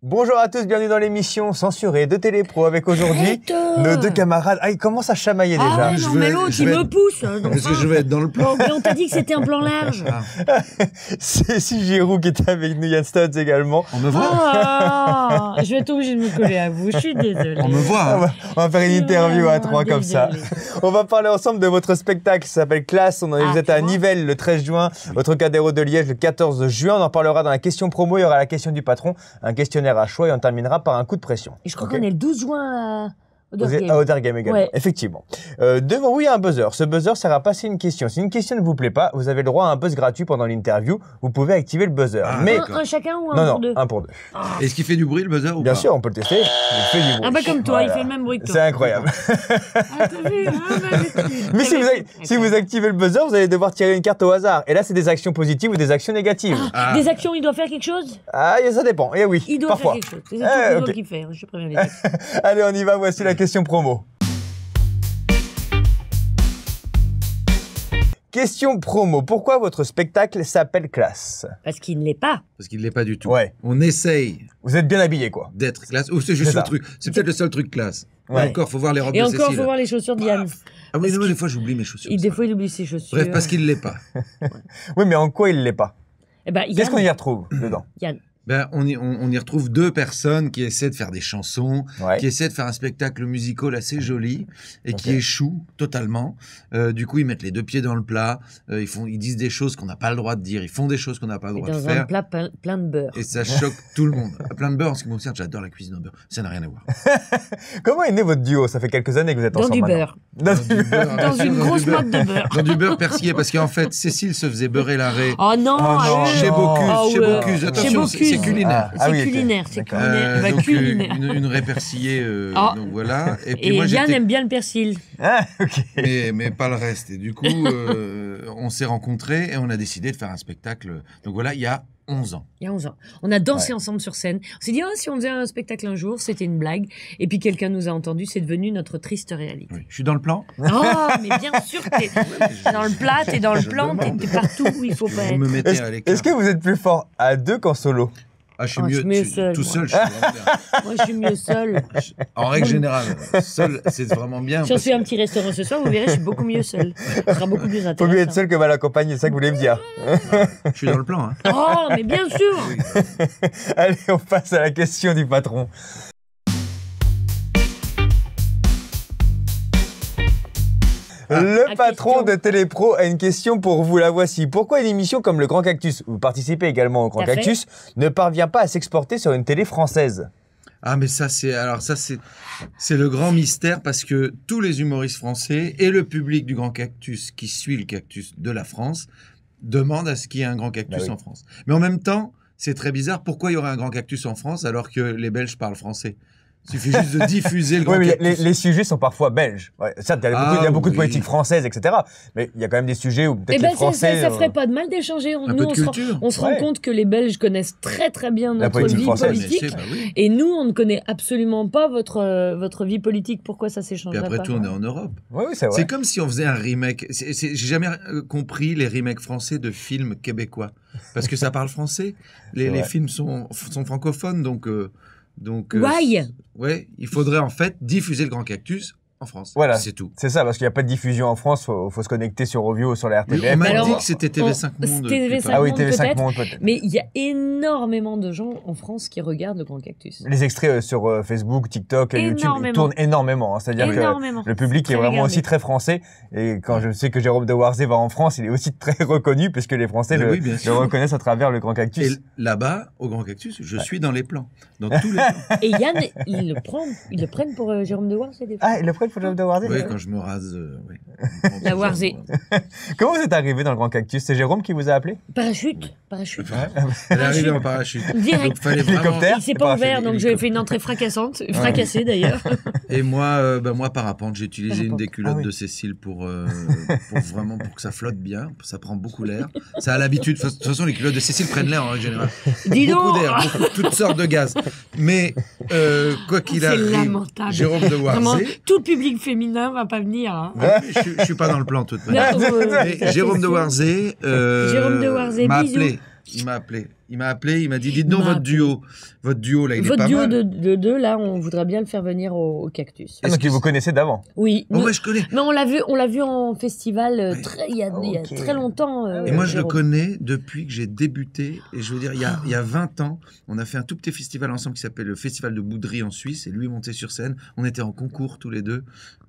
Bonjour à tous, bienvenue dans l'émission censurée de Télépro avec aujourd'hui nos deux camarades. Ah, ils commencent à chamailler déjà. Ah non, mais l'autre, il me pousse. Parce que je vais être dans le plan. Mais on t'a dit que c'était un plan large. C'est Giroud qui est avec nous, Yann Stutz également. On me voit Ah, je vais être obligée de me coller à vous, je suis désolée. On me voit. Hein. On va faire une interview à trois comme ça. On va parler ensemble de votre spectacle qui s'appelle Classe. Vous êtes à Nivelles le 13 juin, au Trocadéro de Liège le 14 juin. On en parlera dans la question promo, il y aura la question du patron, un questionnaire à choix et on terminera par un coup de pression. Et je crois qu'on est le 12 juin à Odergame également, ouais. Effectivement. Devant vous, il y a un buzzer. Ce buzzer sert à passer une question. Si une question ne vous plaît pas, vous avez le droit à un buzz gratuit pendant l'interview. Vous pouvez activer le buzzer. Mais un chacun ou un pour deux? Un pour deux. Est-ce qu'il fait du bruit le buzzer ou Bien pas? sûr, on peut le tester. Il fait du bruit. Ah bah comme toi, il fait le même bruit que toi. C'est incroyable. Ah, t'as vu, mais si vous activez le buzzer, vous allez devoir tirer une carte au hasard. Et là, c'est des actions positives ou des actions négatives. Des actions, il doit faire quelque chose? Ah, ça dépend. Et oui, il doit parfois. faire quelque chose. C'est tout okay. Qu'il fait, je préviens les gars. Allez, on y va. Voici la question promo. Question promo. Pourquoi votre spectacle s'appelle Classe? Parce qu'il ne l'est pas. Parce qu'il ne l'est pas du tout. Ouais. On essaye. Vous êtes bien habillé, quoi. D'être classe. Ou c'est juste le truc. C'est peut-être le seul truc classe. Ouais. Et encore, faut voir les robes de Cécile. Et encore, faut voir les chaussures de Yann. Ah oui, non, des fois, j'oublie mes chaussures. Des fois, il oublie ses chaussures. Bref, parce qu'il ne l'est pas. Oui, mais en quoi il ne l'est pas? Eh ben, qu'est-ce qu'on y retrouve dedans? Yann. Ben, on y retrouve deux personnes qui essaient de faire des chansons, qui essaient de faire un spectacle musical assez joli et qui échouent totalement. Du coup, ils mettent les deux pieds dans le plat, ils disent des choses qu'on n'a pas le droit de dire, ils font des choses qu'on n'a pas le droit de faire. Dans un plat plein de beurre. Et ça choque tout le monde. Plein de beurre, en ce qui me concerne, j'adore la cuisine au beurre. Ça n'a rien à voir. Comment est né votre duo? Ça fait quelques années que vous êtes ensemble. Dans du beurre. Dans une grosse motte de beurre. Dans du beurre persillé, parce qu'en fait, Cécile se faisait beurrer l'arrêt. Oh non, chez Bocuse, chez Bocuse. Attention, c'est culinaire. C'est culinaire, c'est culinaire. Donc, culinaire. Une raie persillée, donc voilà. Et puis moi, Yann aime bien le persil. Ah, ok. Mais pas le reste. Et du coup, on s'est rencontrés et on a décidé de faire un spectacle. Donc voilà, il y a 11 ans. Il y a 11 ans. On a dansé ensemble sur scène. On s'est dit, si on faisait un spectacle un jour, c'était une blague. Et puis quelqu'un nous a entendu, c'est devenu notre triste réalité. Oui. Je suis dans le plan. Oh, mais bien sûr que t'es dans le plat, t'es dans le plan, t'es partout où il faut pas être. Vous me mettez à l'écart. Est-ce que vous êtes plus fort à deux qu'en solo? Ah, je suis mieux seul. Tout seul, je suis vraiment bien. Moi, je suis mieux seul. En règle générale, seul, c'est vraiment bien. Si on fait un petit restaurant ce soir, vous verrez, je suis beaucoup mieux seul. Ce sera beaucoup plus intéressant. Faut mieux être seul que mal accompagné, c'est ça que vous voulez me dire. Je suis dans le plan. Hein. Oh, mais bien sûr. Oui. Allez, on passe à la question du patron. Le patron de Télépro a une question pour vous, la voici. Pourquoi une émission comme Le Grand Cactus, vous participez également au Grand Cactus, ne parvient pas à s'exporter sur une télé française? Ah, mais ça, c'est le grand mystère parce que tous les humoristes français et le public du Grand Cactus qui suit le Cactus de la France demandent à ce qu'il y ait un Grand Cactus en France. Mais en même temps, c'est très bizarre. Pourquoi il y aurait un Grand Cactus en France alors que les Belges parlent français? Il suffit juste de diffuser le Grand Cactus. Les sujets sont parfois belges. Ouais, certes, il y a beaucoup de politiques françaises, etc. Mais il y a quand même des sujets où peut-être les Français... Ça ferait pas de mal d'échanger. Nous, on se rend compte que les Belges connaissent très très bien notre vie politique. Et nous, on ne connaît absolument pas votre vie politique. Pourquoi ça s'échangerait pas? Et après tout, on est en Europe. Oui, c'est vrai. C'est comme si on faisait un remake. J'ai jamais compris les remakes français de films québécois. Parce que ça parle français. Les films sont francophones, donc ouais, il faudrait en fait diffuser le Grand Cactus en France. Voilà, c'est tout. C'est ça, parce qu'il n'y a pas de diffusion en France, faut se connecter sur Rovio ou sur la RTBF. On m'a dit que c'était TV5 Monde. Ah oui, TV5 Monde peut-être. Mais il y a énormément de gens en France qui regardent le Grand Cactus. Les extraits sur Facebook, TikTok et YouTube tournent énormément. Hein. C'est-à-dire que le public est vraiment aussi très français. Et quand je sais que Jérôme de Warzé va en France, il est aussi très reconnu puisque les Français le reconnaissent à travers le Grand Cactus. Et là-bas, au Grand Cactus, je suis dans les plans. Dans tous les plans. Et Yann, ils le prennent pour Jérôme de Warzé des fois. Ah, ils le prennent pour Jérôme de Warzé? Oui, quand je me rase, oui. La Warzé. Comment vous êtes arrivé dans le Grand Cactus? C'est Jérôme qui vous a appelé? Parachute. Elle est arrivée en parachute. Direct. Donc, fallait vraiment... Il s'est pas ouvert, donc j'ai fait une entrée fracassante, fracassée d'ailleurs. Et moi, parapente, j'ai utilisé une des culottes de Cécile pour que ça flotte bien. Ça prend beaucoup l'air. Ça a l'habitude. De toute façon, les culottes de Cécile prennent l'air en règle générale. Dis donc. Beaucoup d'air, toutes sortes de gaz. Mais quoi qu'il arrive, lamentable. Jérôme de Warzé. Vraiment, tout le public féminin va pas venir. Hein. Je suis pas dans le plan de toute manière. Jérôme de Warzé, Jérôme de Warzé, m'a bisous. appelé. Il m'a appelé. Il m'a appelé, il m'a dit, dites donc votre duo. Votre duo, là, il est pas mal. Votre duo de deux, là, on voudrait bien le faire venir au Cactus. Donc, vous connaissez d'avant? Oui. Ouais, je connais. Mais on l'a vu en festival il y a très longtemps. Et moi, je le connais depuis que j'ai débuté. Et je veux dire, il y a 20 ans, on a fait un tout petit festival ensemble qui s'appelle le Festival de Boudry en Suisse. Et lui est monté sur scène. On était en concours tous les deux.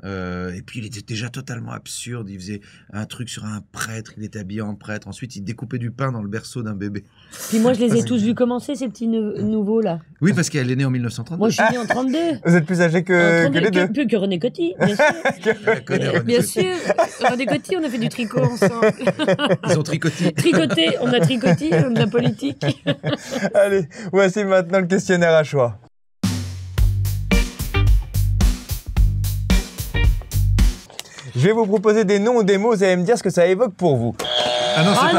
Et puis, il était déjà totalement absurde. Il faisait un truc sur un prêtre. Il était habillé en prêtre. Ensuite, il découpait du pain dans le berceau d'un bébé. Puis moi, je les ai tous vus commencer, ces petits nouveaux, là. Oui, parce qu'elle est née en 1932. Moi, je suis née en 32. Vous êtes plus âgé que les deux. Plus que René Coty, bien sûr. Bien sûr. René Coty, on a fait du tricot ensemble. Ils ont tricoté. On a tricoté de la politique. Allez, voici maintenant le questionnaire à choix. Je vais vous proposer des noms ou des mots, vous allez me dire ce que ça évoque pour vous. Ah non, c'est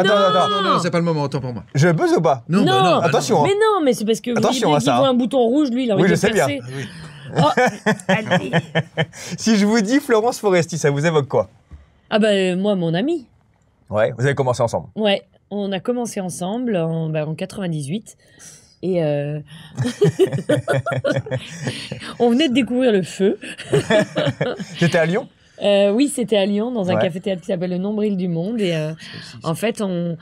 non, c'est pas le moment, autant pour moi. Je buzz ou pas? Non, attention. Mais non, mais c'est parce que vous voit un bouton rouge, lui, il a envie de percer. Oui, je sais bien. Oh, allez. Si je vous dis Florence Foresti, ça vous évoque quoi? Ah bah moi, mon ami. Ouais, vous avez commencé ensemble. Ouais, on a commencé ensemble en 98. Et on venait de découvrir le feu. C'était à Lyon? Oui, c'était à Lyon, dans un café-théâtre qui s'appelle le Nombril du Monde. Et en fait, le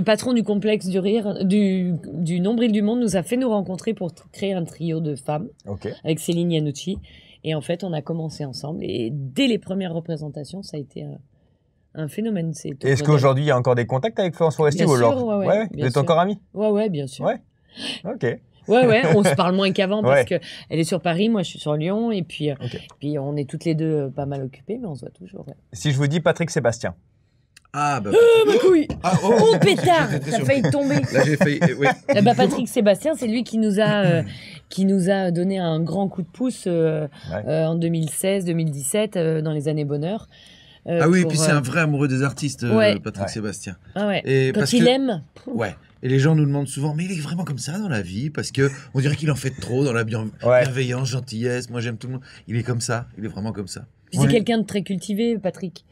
patron du complexe du rire, du Nombril du Monde, nous a fait nous rencontrer pour créer un trio de femmes avec Céline Iannucci. Et en fait, on a commencé ensemble. Et dès les premières représentations, ça a été un phénomène. Est-ce qu'aujourd'hui, il y a encore des contacts avec Florence Foresti? Bien sûr, ouais. Vous êtes encore amis? Ouais, bien sûr. Ouais. Ok. Ouais, on se parle moins qu'avant parce que elle est sur Paris, moi je suis sur Lyon et puis on est toutes les deux pas mal occupées, mais on se voit toujours. Ouais. Si je vous dis Patrick Sébastien. Ah bah oui. Oh pétard, ça a failli tomber. Là j'ai failli. Oui. Bah Patrick Sébastien, c'est lui qui nous a donné un grand coup de pouce en 2016-2017 dans les années bonheur. Oui, puis c'est un vrai amoureux des artistes, Patrick Sébastien. Ah ouais. Et quand il aime. Ouais. Et les gens nous demandent souvent, mais il est vraiment comme ça dans la vie, parce que on dirait qu'il en fait trop dans la bienveillance, gentillesse. Moi, j'aime tout le monde. Il est comme ça. Il est vraiment comme ça. Puis c'est quelqu'un de très cultivé, Patrick.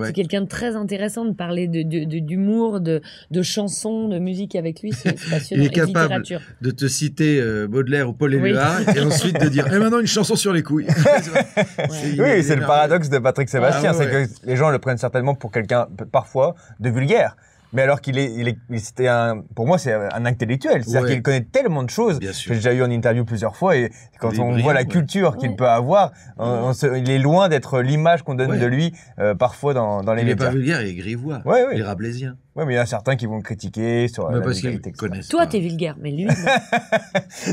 C'est quelqu'un de très intéressant de parler d'humour, de chansons, de musique avec lui. C'est passionnant. Il est capable de te citer Baudelaire ou Paul Éluard et ensuite de dire, et maintenant une chanson sur les couilles. Oui, c'est le paradoxe de Patrick Sébastien, c'est que les gens le prennent certainement pour quelqu'un parfois de vulgaire. Mais alors c'était pour moi, c'est un intellectuel. C'est-à-dire qu'il connaît tellement de choses. J'ai déjà eu en interview plusieurs fois et quand on voit la culture qu'il peut avoir, il est loin d'être l'image qu'on donne de lui, parfois dans les médias. Il n'est pas vulgaire, il est grivois. Il est rabelaisien. Oui, mais il y a certains qui vont le critiquer sur la vulgarité. Toi, t'es vulgaire, mais lui,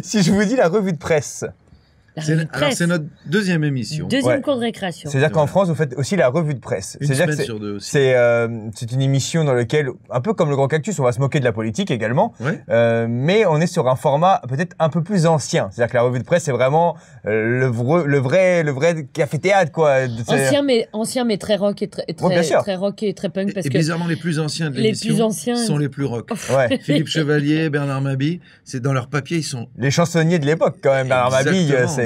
Si je vous dis la revue de presse. Alors, c'est notre deuxième émission. Deuxième cours de récréation. C'est-à-dire qu'en France, vous faites aussi la revue de presse. C'est-à-dire que c'est une émission dans laquelle, un peu comme le Grand Cactus, on va se moquer de la politique également. Mais on est sur un format peut-être un peu plus ancien. C'est-à-dire que la revue de presse, c'est vraiment le vrai café-théâtre, quoi. Ancien, mais très rock et très rock et très punk. Et bizarrement, les plus anciens de l'émission sont les plus rock. Philippe Chevalier, Bernard Mabille, c'est dans leur papier, ils sont... Les chansonniers de l'époque, quand même. Bernard Mabille, c'est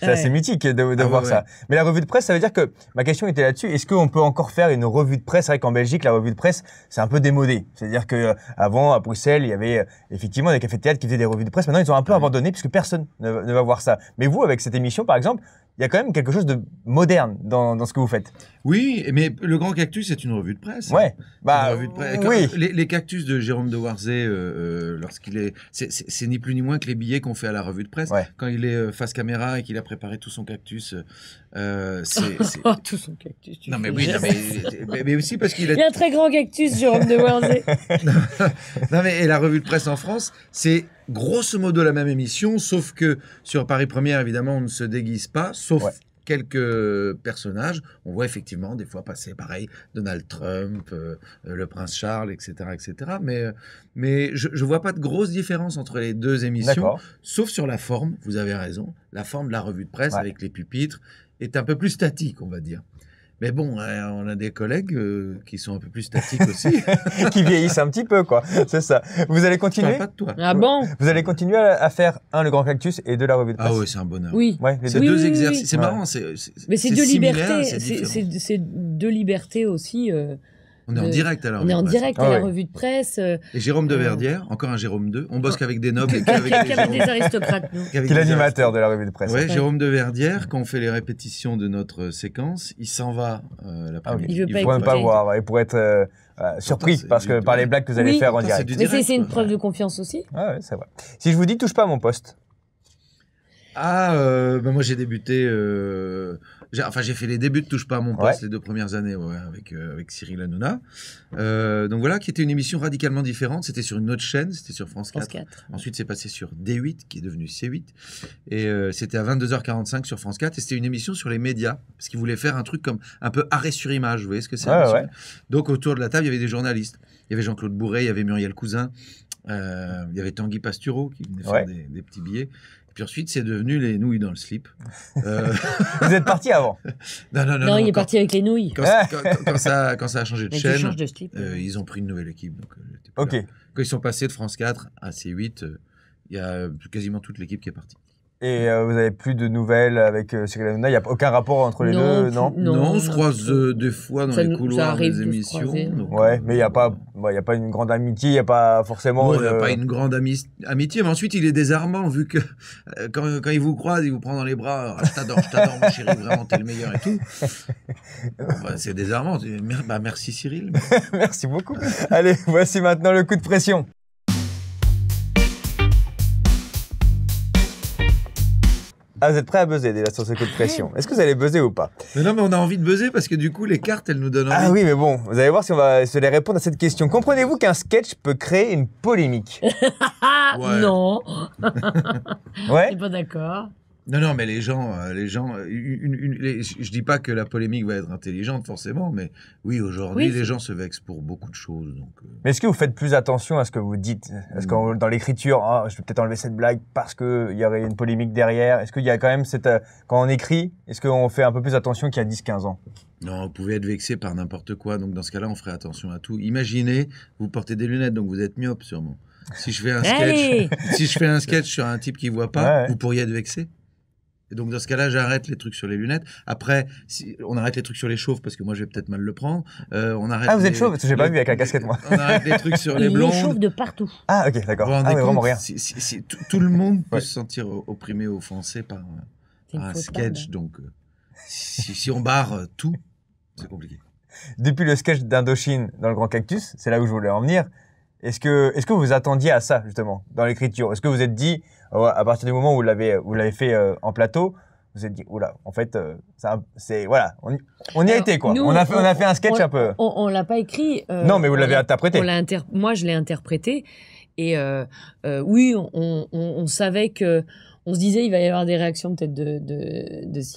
assez mythique de voir ça. Mais la revue de presse, ça veut dire que ma question était là-dessus. Est-ce qu'on peut encore faire une revue de presse? C'est vrai qu'en Belgique, la revue de presse, c'est un peu démodé. C'est-à-dire que avant, à Bruxelles, il y avait effectivement des cafés-théâtres qui faisaient des revues de presse. Maintenant, ils ont un peu abandonné puisque personne ne va voir ça. Mais vous, avec cette émission, par exemple, il y a quand même quelque chose de moderne dans ce que vous faites. Oui, mais le Grand Cactus, c'est une revue de presse. Ouais. Bah, revue de presse. Les Cactus de Jérôme de Warzé, lorsqu'il est, c'est ni plus ni moins que les billets qu'on fait à la revue de presse. Quand il est face caméra et qu'il a préparé tout son cactus, tout son cactus. Non mais oui, mais aussi parce qu'il a... Il y a un très grand cactus, Jérôme de Warzé. Non mais et la revue de presse en France, c'est grosso modo la même émission, sauf que sur Paris Première, évidemment, on ne se déguise pas, sauf quelques personnages. On voit effectivement des fois passer, pareil, Donald Trump, le prince Charles, etc., etc. Mais je vois pas de grosse différence entre les deux émissions, sauf sur la forme. Vous avez raison, la forme de la revue de presse avec les pupitres est un peu plus statique, on va dire. Mais bon, on a des collègues qui sont un peu plus statiques aussi. Qui vieillissent un petit peu, quoi. C'est ça. Vous allez continuer? Je parle pas de toi. Ah bon? Vous allez continuer à faire le Grand Cactus et la revue de presse? Ah oui, c'est un bonheur. Oui. C'est deux exercices. C'est marrant. Mais c'est deux libertés. C'est deux libertés aussi. On est en direct à la revue de presse. On est en direct à la revue de presse. Et Jérôme de Verdière, encore un Jérôme 2. On bosse qu'avec des nobles et qu'avec des aristocrates. Qui est l'animateur de la revue de presse. Oui, Jérôme de Verdière, quand on fait les répétitions de notre séquence, il s'en va l'après-midi. Il ne pourrait même pas voir. Il pourrait être surpris par les blagues que vous allez faire en direct. Mais c'est une preuve de confiance aussi. Ah ouais, c'est vrai. Si je vous dis, touche pas à mon poste. Moi j'ai débuté. J'ai fait les débuts de Touche pas à mon poste les 2 premières années avec Cyril Hanouna. Donc voilà, qui était une émission radicalement différente. C'était sur une autre chaîne, c'était sur France 4. Ensuite, c'est passé sur D8, qui est devenu C8. Et c'était à 22h45 sur France 4. Et c'était une émission sur les médias, parce qu'ils voulaient faire un truc comme un peu arrêt sur image. Vous voyez ce que c'est? Donc autour de la table, il y avait des journalistes. Il y avait Jean-Claude Bourret, il y avait Muriel Cousin, il y avait Tanguy Pastureau qui venait faire des petits billets. Et puis ensuite, c'est devenu les nouilles dans le slip. Vous êtes parti avant? Non, il est parti avec les nouilles. Quand ça a changé de chaîne, de slip, ils ont pris une nouvelle équipe. Donc, quand ils sont passés de France 4 à C8, il y a quasiment toute l'équipe qui est partie. Et vous n'avez plus de nouvelles avec Cyril Hanouna? Il n'y a aucun rapport entre les deux, non? Non, on se croise des fois dans les couloirs des émissions. Mais il n'y a pas une grande amitié, il n'y a pas forcément... Il n'y a pas une grande amitié, mais ensuite il est désarmant, vu que quand il vous croise, il vous prend dans les bras. « Je t'adore, mon chéri, vraiment, t'es le meilleur et tout. » C'est désarmant. Merci Cyril. Merci beaucoup. Allez, voici maintenant le coup de pression. Ah, vous êtes prêts à buzzer déjà sur ce coup de pression. Est-ce que vous allez buzzer ou pas? Mais non, mais on a envie de buzzer parce que du coup, les cartes, elles nous donnent envie. Ah oui, mais bon, vous allez voir si on va se les répondre à cette question. Comprenez-vous qu'un sketch peut créer une polémique? Non. Ouais. Je suis pas d'accord. Non, mais les gens, je dis pas que la polémique va être intelligente forcément, mais oui, aujourd'hui, les gens se vexent pour beaucoup de choses. Donc, Mais est-ce que vous faites plus attention à ce que vous dites? Est-ce que dans l'écriture, je vais peut-être enlever cette blague parce qu'il y aurait une polémique derrière? Est-ce qu'il y a quand même quand on écrit, est-ce qu'on fait un peu plus attention qu'il y a 10-15 ans? Non, vous pouvez être vexé par n'importe quoi, donc dans ce cas-là, on ferait attention à tout. Imaginez, vous portez des lunettes, donc vous êtes myope sûrement. Si je fais un sketch sur un type qui voit pas, vous pourriez être vexé. Et donc, dans ce cas-là, j'arrête les trucs sur les lunettes. Après, on arrête les trucs sur les chauves, parce que moi, je vais peut-être mal le prendre. On arrête vous êtes chauve? Parce que j'ai pas vu avec la casquette, moi. On arrête les trucs sur les blondes. Il est chauve de partout. Ah, ok, d'accord. Vraiment rien. Tout le monde peut se sentir opprimé, offensé par un sketch. Donc, si on barre tout, c'est compliqué. Depuis le sketch d'Indochine dans le Grand Cactus, c'est là où je voulais en venir. Est-ce que vous vous attendiez à ça, justement, dans l'écriture? Est-ce que vous êtes dit, à partir du moment où vous l'avez fait en plateau, vous êtes dit, oula, en fait, voilà, on y a été, quoi. On a fait un sketch un peu. On l'a pas écrit. Non, mais vous l'avez interprété. Moi, je l'ai interprété. Et oui, on savait que... On se disait il va y avoir des réactions peut-être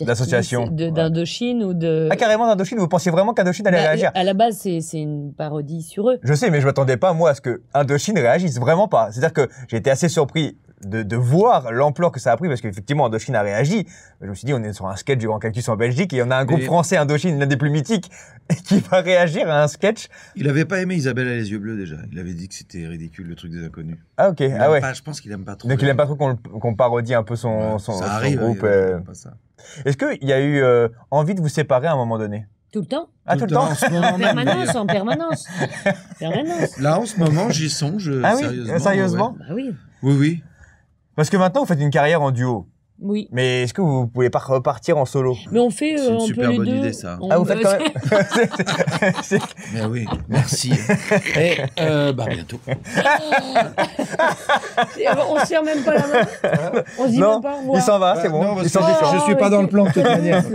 d'association, d'Indochine ou de... Ah, carrément d'Indochine? Vous pensiez vraiment qu'Indochine allait réagir? À la base, c'est une parodie sur eux. Je sais, mais je m'attendais pas, moi, à ce que Indochine réagisse. Vraiment pas. C'est-à-dire que j'ai été assez surpris de voir l'ampleur que ça a pris, parce qu'effectivement, Indochine a réagi. Je me suis dit, on est sur un sketch du Grand Cactus en Belgique, et on a un groupe français, Indochine, l'un des plus mythiques, qui va réagir à un sketch. Il avait pas aimé Isabelle a les yeux bleus, déjà. Il avait dit que c'était ridicule, le truc des inconnus. Ah, ok. Je pense qu'il aime pas trop. Donc, il aime pas trop qu'on parodie un peu son groupe. Pas ça. Est-ce qu'il y a eu envie de vous séparer à un moment donné? Tout le temps. Ah, tout le temps. En permanence. Là, en ce moment, j'y songe. Ah oui, sérieusement? Bah oui. Oui. Parce que maintenant, vous faites une carrière en duo. Oui. Mais est-ce que vous pouvez pas repartir en solo? Mais on fait c'est une un super peu les bonne deux. idée, ça. Vous faites quand même. Mais oui, merci. Et bientôt. On se serre même pas la main. On se dit même pas au revoir. Il s'en va, c'est bon. Non, je suis pas dans le plan de toute manière. De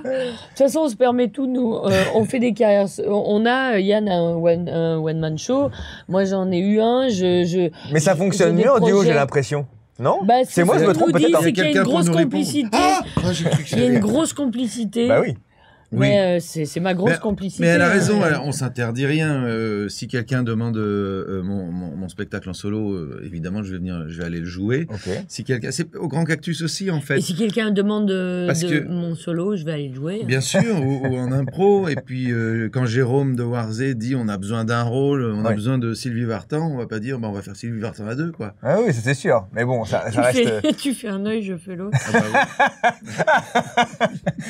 toute façon, on se permet tout, nous. On fait des carrières. Yann a un one-man show. Moi, j'en ai eu un. Mais ça fonctionne mieux en duo, j'ai l'impression. Non? C'est moi, je me trompe peut-être. C'est qu'il y a une grosse complicité. Il y a une grosse complicité. Bah oui. Mais c'est ma grosse complicité. Mais elle a raison, on s'interdit rien. Si quelqu'un demande mon spectacle en solo, évidemment, je vais aller le jouer. Okay. Si quelqu'un, c'est au Grand Cactus aussi, en fait. Et si quelqu'un demande mon solo, je vais aller le jouer. Bien sûr, ou en impro. Et puis, quand Jérôme de Warzé dit on a besoin d'un rôle, on a besoin de Sylvie Vartan, on va pas dire on va faire Sylvie Vartan à deux, quoi. Ah oui, c'est sûr. Mais bon, ça reste. Tu fais un œil, je fais l'autre. Ah bah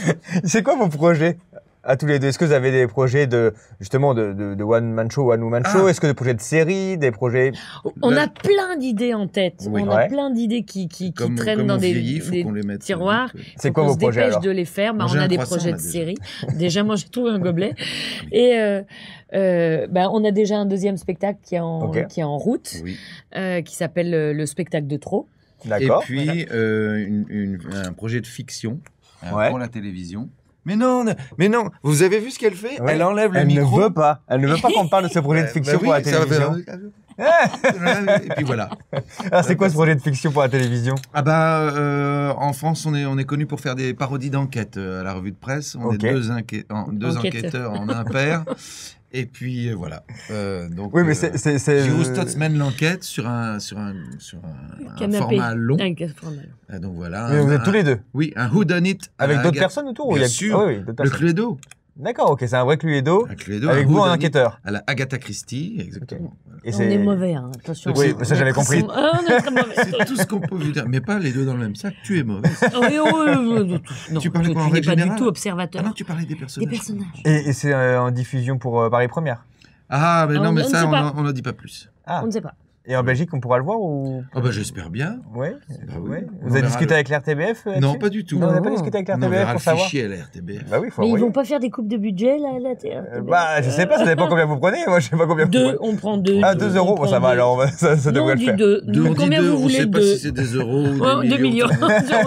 oui. C'est quoi vos projets À tous les deux. Est-ce que vous avez des projets justement de one-man show, one-woman show? Est-ce que des projets de série, des projets... On a plein d'idées en tête. Oui. On a plein d'idées qui traînent dans des tiroirs. C'est quoi vos projets alors? On se dépêche de les faire. On a des projets de série. Déjà, moi, j'ai trouvé un gobelet. Et on a déjà un deuxième spectacle qui est en route, qui s'appelle le spectacle de trop. D'accord. Et puis un projet de fiction pour la télévision. Mais non, vous avez vu ce qu'elle fait? Elle enlève le micro. Elle ne veut pas qu'on parle de ce projet de fiction pour la télévision. Et puis voilà. Alors, c'est quoi ce projet de fiction pour la télévision? En France, on est connu pour faire des parodies d'enquête à la revue de presse. On est deux enquêteurs en un pair. Et puis voilà. Donc, oui, mais c'est. Giro Stotz mène l'enquête sur un format long. Donc voilà. Mais vous êtes tous les deux. Oui, un whodunit. Avec d'autres personnes autour? Bien sûr. Oui, le Cluedo. D'accord, ok, c'est un vrai Cluedo. Avec vous, un enquêteur. À la Agatha Christie, exactement. Et on est mauvais, hein. Attention. Oui, ça j'avais compris. On est très mauvais. C'est tout ce qu'on peut vous dire. Mais pas les deux dans le même sac, tu es mauvais. Non, tu parlais quoi en règle générale? Pas du tout Ah observateur. non, tu parlais des personnages. Et c'est en diffusion pour Paris Première? Ah, mais non, mais ça, on n'en dit pas plus. On ne sait pas. Et en Belgique, on pourra le voir ou... J'espère bien. Oui. Vous avez discuté avec l'RTBF? Non, pas du tout. Vous n'avez pas discuté avec l'RTBF pour savoir? Fichier à l'RTBF. Mais ils vont pas faire des coupes de budget là, je sais pas, ça dépend combien vous prenez. Moi, je sais pas combien vous prenez. On prend 2. Ah, 2 euros, ça va alors, ça devrait le faire. Combien vous voulez? On sait pas si c'est des euros ou des millions.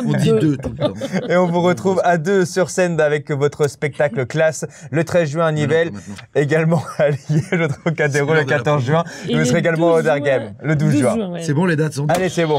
On dit 2 tout le temps. Et on vous retrouve à 2 sur scène avec votre spectacle Classe le 13 juin à Nivelles, également à Liège, au Trocadéro le 14 juin. Et vous serez également au Dargame le 12 juin. C'est bon, les dates sont... Allez, c'est bon.